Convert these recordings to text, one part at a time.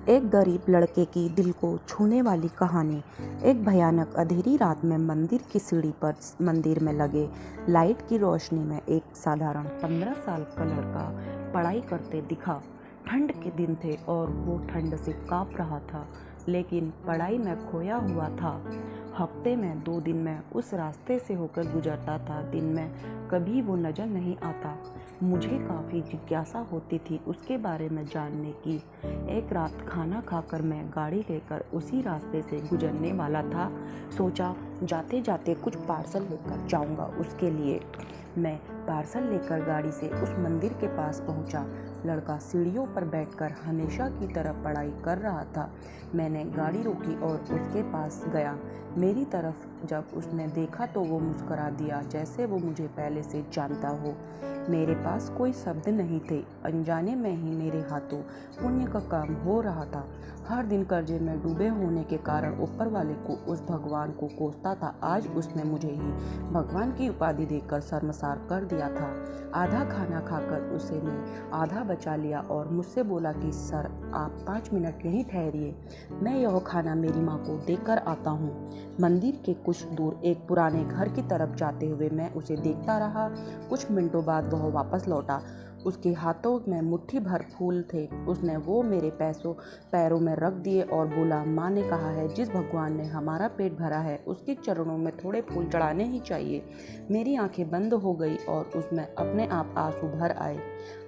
एक गरीब लड़के की दिल को छूने वाली कहानी। एक भयानक अंधेरी रात में मंदिर की सीढ़ी पर मंदिर में लगे लाइट की रोशनी में एक साधारण 15 साल का लड़का पढ़ाई करते दिखा। ठंड के दिन थे और वो ठंड से काँप रहा था, लेकिन पढ़ाई में खोया हुआ था। हफ्ते में 2 दिन में उस रास्ते से होकर गुजरता था, दिन में कभी वो नज़र नहीं आता। मुझे काफ़ी जिज्ञासा होती थी उसके बारे में जानने की। एक रात खाना खाकर मैं गाड़ी लेकर उसी रास्ते से गुजरने वाला था। सोचा जाते जाते कुछ पार्सल लेकर जाऊंगा उसके लिए। मैं पार्सल लेकर गाड़ी से उस मंदिर के पास पहुंचा। लड़का सीढ़ियों पर बैठकर हमेशा की तरह पढ़ाई कर रहा था। मैंने गाड़ी रोकी और उसके पास गया। मेरी तरफ जब उसने देखा तो वो मुस्कुरा दिया, जैसे वो मुझे पहले से जानता हो। मेरे पास कोई शब्द नहीं थे। अनजाने में ही मेरे हाथों पुण्य का काम हो रहा था। हर दिन कर्जे में डूबे होने के कारण ऊपर वाले को उस भगवान को कोसता था। आज उसने मुझे ही भगवान की उपाधि देकर शर्मसार कर दिया था। आधा खाना खाकर उसने आधा बचा लिया और मुझसे बोला कि सर, आप 5 मिनट यहीं ठहरिए, मैं यह खाना मेरी माँ को देकर आता हूँ। मंदिर के कुछ दूर एक पुराने घर की तरफ जाते हुए मैं उसे देखता रहा। कुछ मिनटों बाद वह वापस लौटा। उसके हाथों में मुट्ठी भर फूल थे। उसने वो मेरे पैरों में रख दिए और बोला, माँ ने कहा है जिस भगवान ने हमारा पेट भरा है उसके चरणों में थोड़े फूल चढ़ाने ही चाहिए। मेरी आंखें बंद हो गई और उसमें अपने आप आंसू भर आए।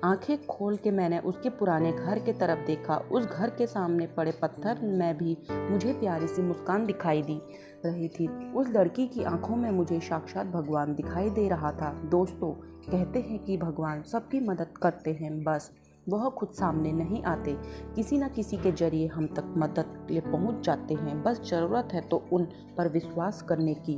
आंखें खोल के मैंने उसके पुराने घर की तरफ देखा। उस घर के सामने पड़े पत्थर में भी मुझे प्यारी सी मुस्कान दिखाई दी रही थी। उस लड़की की आंखों में मुझे साक्षात भगवान दिखाई दे रहा था। दोस्तों, कहते हैं कि भगवान सबकी मदद करते हैं, बस वह खुद सामने नहीं आते। किसी न किसी के जरिए हम तक मदद के लिए पहुंच जाते हैं। बस ज़रूरत है तो उन पर विश्वास करने की।